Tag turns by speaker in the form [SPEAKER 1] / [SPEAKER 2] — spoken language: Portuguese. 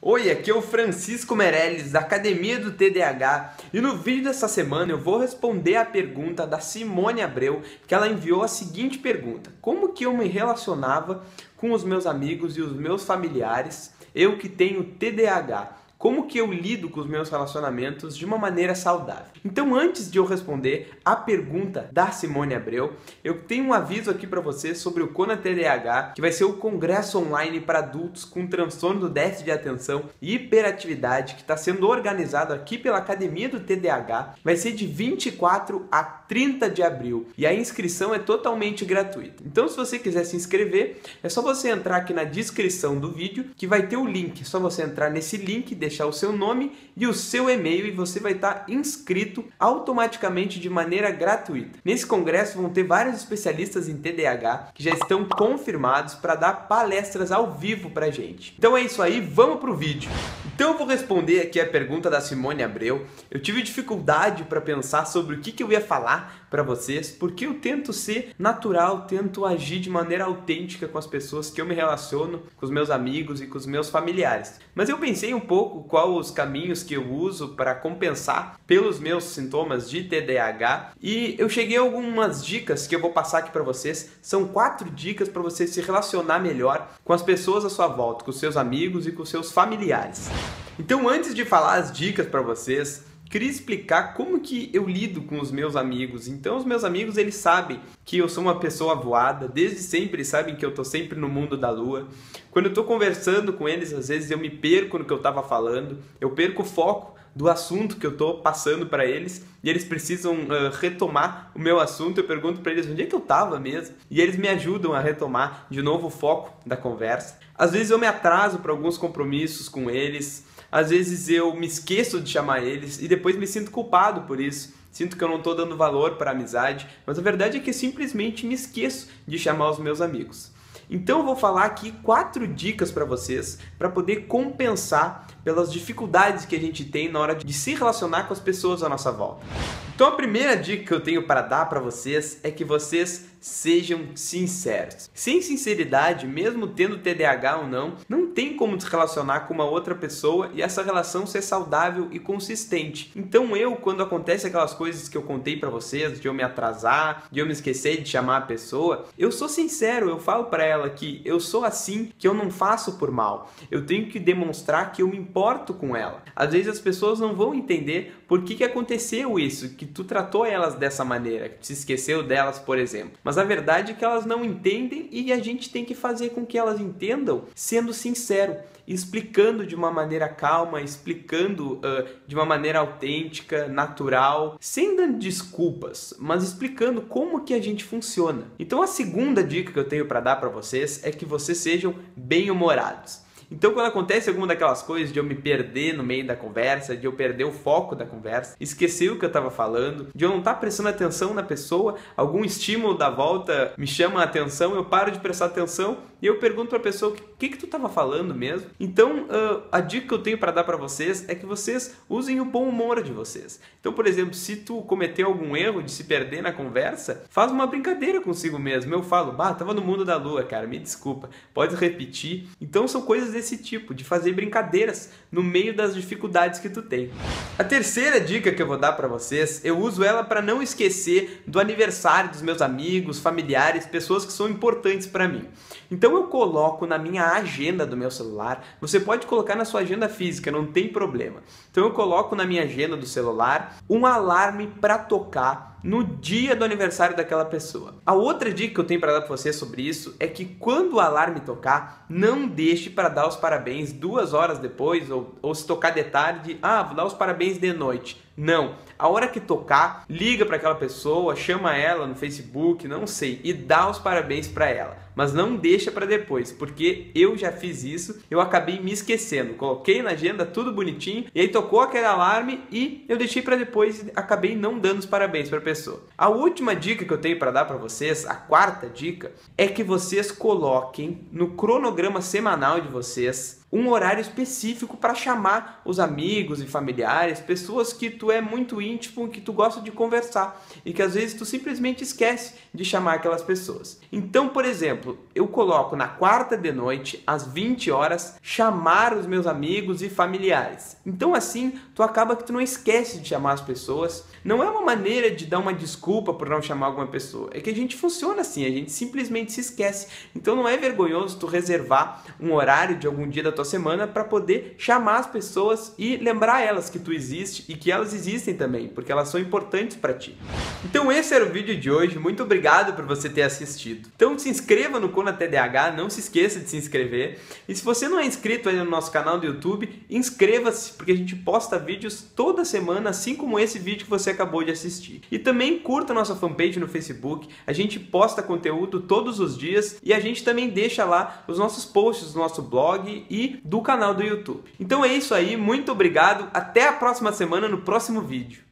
[SPEAKER 1] Oi, aqui é o Francisco Meirelles, da Academia do TDAH, e no vídeo dessa semana eu vou responder a pergunta da Simone Abreu, que ela enviou a seguinte pergunta: como que eu me relacionava com os meus amigos e os meus familiares, eu que tenho TDAH? Como que eu lido com os meus relacionamentos de uma maneira saudável? Então, antes de eu responder a pergunta da Simone Abreu, eu tenho um aviso aqui para você sobre o Kona TDAH, que vai ser o congresso online para adultos com transtorno do déficit de atenção e hiperatividade, que está sendo organizado aqui pela Academia do TDAH. Vai ser de 24 a 30 de abril e a inscrição é totalmente gratuita. Então, se você quiser se inscrever, é só você entrar aqui na descrição do vídeo, que vai ter o link. É só você entrar nesse link, deixar o seu nome e o seu e-mail e você vai estar inscrito automaticamente de maneira gratuita. Nesse congresso vão ter vários especialistas em TDAH que já estão confirmados para dar palestras ao vivo pra gente. Então é isso aí, vamos pro vídeo. Então eu vou responder aqui a pergunta da Simone Abreu. Eu tive dificuldade para pensar sobre o que eu ia falar para vocês, porque eu tento ser natural, tento agir de maneira autêntica com as pessoas que eu me relaciono, com os meus amigos e com os meus familiares. Mas eu pensei um pouco quais os caminhos que eu uso para compensar pelos meus sintomas de TDAH e eu cheguei a algumas dicas que eu vou passar aqui para vocês. São 4 dicas para você se relacionar melhor com as pessoas à sua volta, com os seus amigos e com os seus familiares. Então, antes de falar as dicas para vocês, queria explicar como que eu lido com os meus amigos. Então, os meus amigos, eles sabem que eu sou uma pessoa voada, desde sempre eles sabem que eu tô sempre no mundo da lua. Quando eu tô conversando com eles, às vezes eu me perco no que eu tava falando, eu perco o foco do assunto que eu tô passando para eles e eles precisam retomar o meu assunto. Eu pergunto para eles onde é que eu tava mesmo e eles me ajudam a retomar de novo o foco da conversa. Às vezes eu me atraso para alguns compromissos com eles, às vezes eu me esqueço de chamar eles e depois me sinto culpado por isso. Sinto que eu não estou dando valor para a amizade, mas a verdade é que eu simplesmente me esqueço de chamar os meus amigos. Então eu vou falar aqui 4 dicas para vocês para poder compensar pelas dificuldades que a gente tem na hora de se relacionar com as pessoas à nossa volta. Então a primeira dica que eu tenho para dar para vocês é que vocês sejam sinceros. Sem sinceridade, mesmo tendo TDAH ou não, não tem como se relacionar com uma outra pessoa e essa relação ser saudável e consistente. Então quando acontece aquelas coisas que eu contei para vocês, de eu me atrasar, de eu me esquecer de chamar a pessoa, eu sou sincero, eu falo para ela que eu sou assim, que eu não faço por mal. Eu tenho que demonstrar que eu me importo com ela. Às vezes as pessoas não vão entender por que aconteceu isso, que tu tratou elas dessa maneira, que se esqueceu delas, por exemplo. Mas a verdade é que elas não entendem e a gente tem que fazer com que elas entendam sendo sincero, explicando de uma maneira calma, explicando de uma maneira autêntica, natural, sem dar desculpas, mas explicando como que a gente funciona. Então a segunda dica que eu tenho para dar para vocês é que vocês sejam bem-humorados. Então, quando acontece alguma daquelas coisas de eu me perder no meio da conversa, de eu perder o foco da conversa, esquecer o que eu estava falando, de eu não estar prestando atenção na pessoa, algum estímulo da volta me chama a atenção, eu paro de prestar atenção e eu pergunto para a pessoa o que tu estava falando mesmo. Então, a dica que eu tenho para dar para vocês é que vocês usem o bom humor de vocês. Então, por exemplo, se tu cometeu algum erro de se perder na conversa, faz uma brincadeira consigo mesmo. Eu falo, tava no mundo da lua, cara, me desculpa, pode repetir. Então, são coisas desse tipo, de fazer brincadeiras no meio das dificuldades que tu tem. A terceira dica que eu vou dar para vocês, eu uso ela para não esquecer do aniversário dos meus amigos, familiares, pessoas que são importantes para mim. Então eu coloco na minha agenda do meu celular, você pode colocar na sua agenda física, não tem problema. Então eu coloco na minha agenda do celular um alarme para tocar no dia do aniversário daquela pessoa. A outra dica que eu tenho para dar para você sobre isso é que quando o alarme tocar, não deixe para dar os parabéns 2 horas depois ou se tocar de tarde, vou dar os parabéns de noite. Não, a hora que tocar, liga para aquela pessoa, chama ela no Facebook, não sei, e dá os parabéns para ela. Mas não deixa para depois, porque eu já fiz isso, eu acabei me esquecendo. Coloquei na agenda tudo bonitinho, e aí tocou aquele alarme e eu deixei para depois e acabei não dando os parabéns para a pessoa. A última dica que eu tenho para dar para vocês, a 4ª dica, é que vocês coloquem no cronograma semanal de vocês um horário específico para chamar os amigos e familiares, pessoas que tu é muito íntimo, que tu gosta de conversar e que às vezes tu simplesmente esquece de chamar aquelas pessoas. Então, por exemplo, eu coloco na quarta de noite, às 20 horas, chamar os meus amigos e familiares. Então assim, tu acaba que tu não esquece de chamar as pessoas. Não é uma maneira de dar uma desculpa por não chamar alguma pessoa. É que a gente funciona assim, a gente simplesmente se esquece. Então não é vergonhoso tu reservar um horário de algum dia da tua semana para poder chamar as pessoas e lembrar elas que tu existe e que elas existem também, porque elas são importantes para ti. Então esse era o vídeo de hoje. Muito obrigado por você ter assistido. Então se inscreva no Kona TDAH, não se esqueça de se inscrever. E se você não é inscrito aí no nosso canal do YouTube, inscreva-se, porque a gente posta vídeos toda semana, assim como esse vídeo que você acabou de assistir. E também curta a nossa fanpage no Facebook, a gente posta conteúdo todos os dias e a gente também deixa lá os nossos posts do nosso blog e do canal do YouTube. Então é isso aí, muito obrigado, até a próxima semana no próximo vídeo.